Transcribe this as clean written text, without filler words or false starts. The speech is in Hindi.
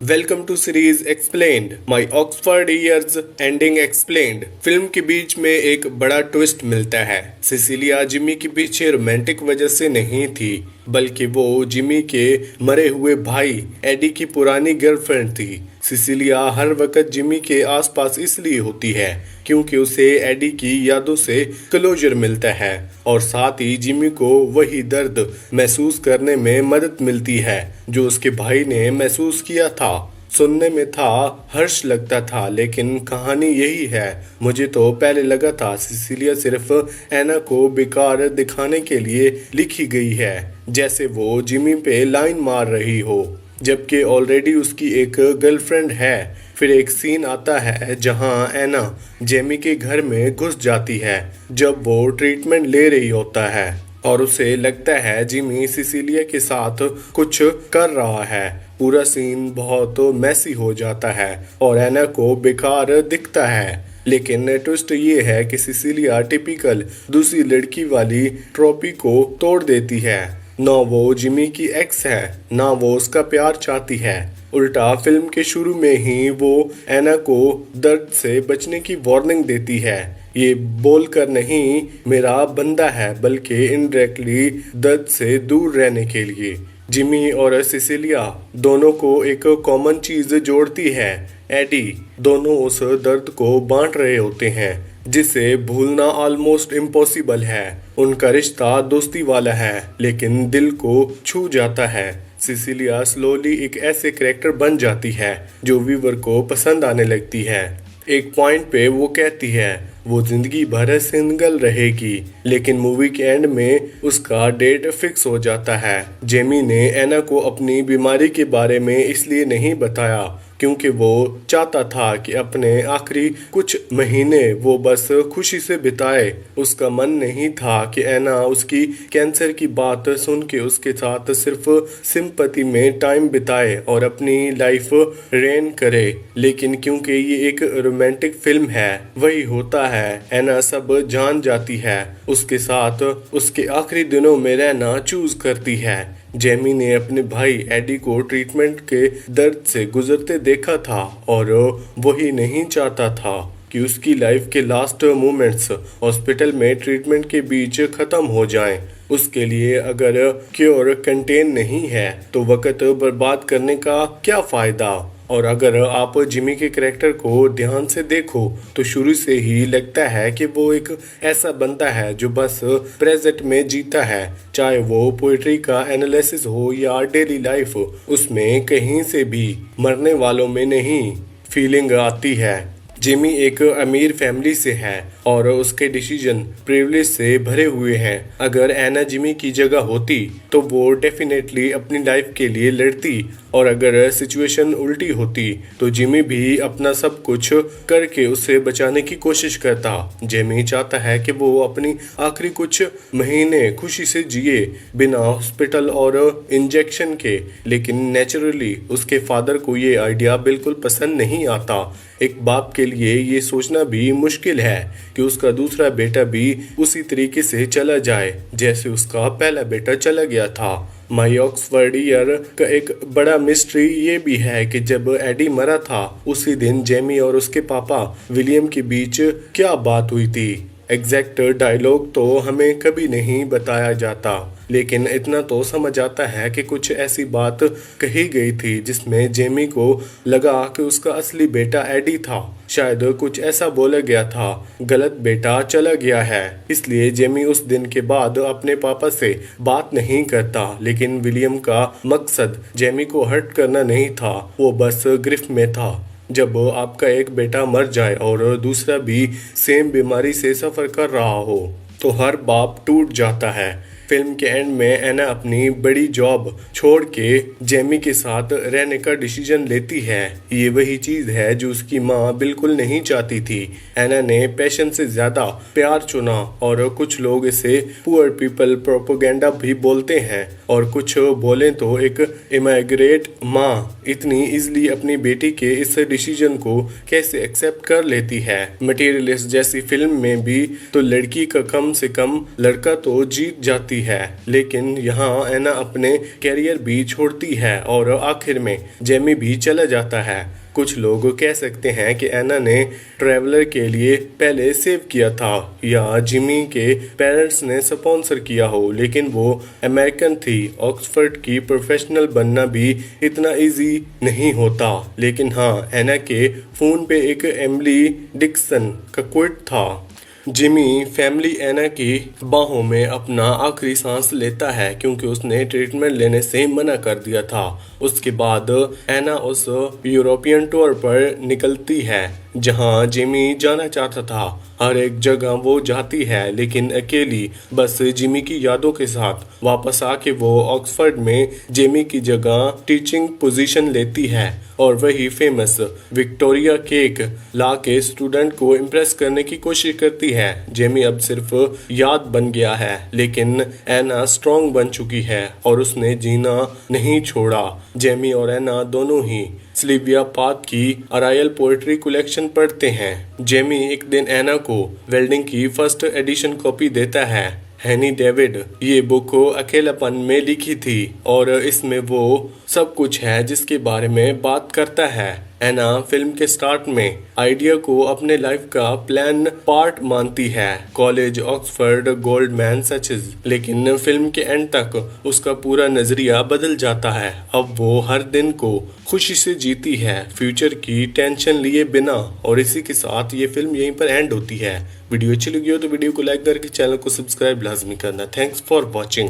Welcome to series explained my Oxford years ending explained. Film के बीच में एक बड़ा ट्विस्ट मिलता है। सिसिलिया जिमी के पीछे रोमांटिक वजह से नहीं थी, बल्कि वो जिमी के मरे हुए भाई एडी की पुरानी गर्लफ्रेंड थी। सिसिलिया हर वक्त जिमी के आसपास इसलिए होती है क्योंकि उसे एडी की यादों से क्लोजर मिलता है और साथ ही जिमी को वही दर्द महसूस करने में मदद मिलती है जो उसके भाई ने महसूस किया था। सुनने में था हर्ष लगता था, लेकिन कहानी यही है। मुझे तो पहले लगा था सिसिलिया सिर्फ एना को बेकार दिखाने के लिए लिखी गई है, जैसे वो जिमी पे लाइन मार रही हो, जबकि ऑलरेडी उसकी एक गर्लफ्रेंड है। फिर एक सीन आता है जहां एना जेमी के घर में घुस जाती है जब वो ट्रीटमेंट ले रही होता है और उसे लगता है जिमी सिसिलिया के साथ कुछ कर रहा है। पूरा सीन बहुत मैसी हो जाता है और एना को बेकार दिखता है, लेकिन ट्विस्ट ये है कि सिसिलिया टिपिकल दूसरी लड़की वाली ट्रॉपी को तोड़ देती है। ना वो जिमी की एक्स है, ना वो उसका प्यार चाहती है। उल्टा फिल्म के शुरू में ही वो एना को दर्द से बचने की वार्निंग देती है, ये बोलकर नहीं मेरा बंदा है, बल्कि इनडायरेक्टली दर्द से दूर रहने के लिए। जिमी और सिसिलिया दोनों को एक कॉमन चीज जोड़ती है, एडी। दोनों उस दर्द को बांट रहे होते हैं जिसे भूलना ऑलमोस्ट इम्पॉसिबल है। उनका रिश्ता दोस्ती वाला है, लेकिन दिल को छू जाता है। सिसिलिया स्लोली एक ऐसे कैरेक्टर बन जाती है जो व्यूवर को पसंद आने लगती है। एक पॉइंट पे वो कहती है वो जिंदगी भर सिंगल रहेगी, लेकिन मूवी के एंड में उसका डेट फिक्स हो जाता है। जेमी ने एना को अपनी बीमारी के बारे में इसलिए नहीं बताया क्योंकि वो चाहता था कि अपने आखिरी कुछ महीने वो बस खुशी से बिताए। उसका मन नहीं था कि एना उसकी कैंसर की बात सुन के उसके साथ सिर्फ सिंपैथी में टाइम बिताए और अपनी लाइफ रेन करे, लेकिन क्योंकि ये एक रोमांटिक फिल्म है वही होता है। एना सब जान जाती है, उसके साथ उसके आखिरी दिनों में रहना चूज करती है। जेमी ने अपने भाई एडी को ट्रीटमेंट के दर्द से गुजरते देखा था और वही नहीं चाहता था कि उसकी लाइफ के लास्ट मोमेंट्स हॉस्पिटल में ट्रीटमेंट के बीच खत्म हो जाएं। उसके लिए अगर क्योर कंटेन नहीं है तो वक्त बर्बाद करने का क्या फ़ायदा। और अगर आप जिमी के कैरेक्टर को ध्यान से देखो तो शुरू से ही लगता है कि वो एक ऐसा बंदा है जो बस प्रेजेंट में जीता है, चाहे वो पोइट्री का एनालिसिस हो या डेली लाइफ। उसमें कहीं से भी मरने वालों में नहीं फीलिंग आती है। जिमी एक अमीर फैमिली से है और उसके डिसीजन प्रिविलेज से भरे हुए हैं। अगर एना जिमी की जगह होती तो वो डेफिनेटली अपनी लाइफ के लिए लड़ती, और अगर सिचुएशन उल्टी होती तो जिमी भी अपना सब कुछ करके उसे बचाने की कोशिश करता। जिमी चाहता है कि वो अपनी आखिरी कुछ महीने खुशी से जिए बिना हॉस्पिटल और इंजेक्शन के, लेकिन नेचुरली उसके फादर को ये आइडिया बिल्कुल पसंद नहीं आता। एक बाप के लिए ये सोचना भी मुश्किल है कि उसका दूसरा बेटा भी उसी तरीके से चला जाए जैसे उसका पहला बेटा चला गया था। माई ऑक्सफोर्ड ईयर का एक बड़ा मिस्ट्री ये भी है कि जब एडी मरा था उसी दिन जेमी और उसके पापा विलियम के बीच क्या बात हुई थी। एग्जैक्ट डायलॉग तो हमें कभी नहीं बताया जाता, लेकिन इतना तो समझ आता है कि कुछ ऐसी बात कही गई थी जिसमें जेमी को लगा कि उसका असली बेटा एडी था। शायद कुछ ऐसा बोला गया था, गलत बेटा चला गया है, इसलिए जेमी उस दिन के बाद अपने पापा से बात नहीं करता। लेकिन विलियम का मकसद जेमी को हर्ट करना नहीं था, वो बस गिरफ्त में था। जब आपका एक बेटा मर जाए और दूसरा भी सेम बीमारी से सफ़र कर रहा हो तो हर बाप टूट जाता है। फिल्म के एंड में एना अपनी बड़ी जॉब छोड़ के जेमी के साथ रहने का डिसीजन लेती है। ये वही चीज़ है जो उसकी माँ बिल्कुल नहीं चाहती थी। एना ने पैशन से ज़्यादा प्यार चुना, और कुछ लोग इसे पुअर पीपल प्रोपोगेंडा भी बोलते हैं, और कुछ बोलें तो एक इमिग्रेट माँ इतनी इजली अपनी बेटी के इस डिसीजन को कैसे एक्सेप्ट कर लेती है। मटेरियलिस्ट जैसी फिल्म में भी तो लड़की का कम से कम लड़का तो जीत जाती है, लेकिन यहाँ एना अपने कैरियर भी छोड़ती है और आखिर में जेमी भी चला जाता है। कुछ लोग कह सकते हैं कि एना ने ट्रैवलर के लिए पहले सेव किया था या जिमी के पेरेंट्स ने स्पॉन्सर किया हो, लेकिन वो अमेरिकन थी। ऑक्सफोर्ड की प्रोफेशनल बनना भी इतना इजी नहीं होता। लेकिन हाँ, एना के फ़ोन पे एक एमिली डिक्सन का क्विट था। जिमी फैमिली एना की बाहों में अपना आखिरी सांस लेता है क्योंकि उसने ट्रीटमेंट लेने से मना कर दिया था। उसके बाद एना उस यूरोपियन टूर पर निकलती है जहां जिमी जाना चाहता था। हर एक जगह वो जाती है, लेकिन अकेली, बस जिमी की यादों के साथ। वापस आके वो ऑक्सफोर्ड में जिमी की जगह टीचिंग पोजीशन लेती है और वही फेमस विक्टोरिया केक ला के स्टूडेंट को इम्प्रेस करने की कोशिश करती है। जेमी अब सिर्फ याद बन गया है, लेकिन एना स्ट्रॉन्ग बन चुकी है और उसने जीना नहीं छोड़ा। जेमी और एना दोनों ही सिल्विया पाथ की अरायल पोएट्री कलेक्शन पढ़ते हैं। जेमी एक दिन एना को वेल्डिंग की फर्स्ट एडिशन कॉपी देता है। हैनी डेविड ये बुक अकेलापन में लिखी थी और इसमें वो सब कुछ है जिसके बारे में बात करता है। एना फिल्म के स्टार्ट में आइडिया को अपने लाइफ का प्लान पार्ट मानती है, कॉलेज, ऑक्सफोर्ड, गोल्डमैन सचेस। लेकिन फिल्म के एंड तक उसका पूरा नजरिया बदल जाता है। अब वो हर दिन को खुशी से जीती है, फ्यूचर की टेंशन लिए बिना। और इसी के साथ ये फिल्म यहीं पर एंड होती है। वीडियो अच्छी लगी हो तो वीडियो को लाइक करके चैनल को सब्सक्राइब लाजमी करना। Thanks for watching.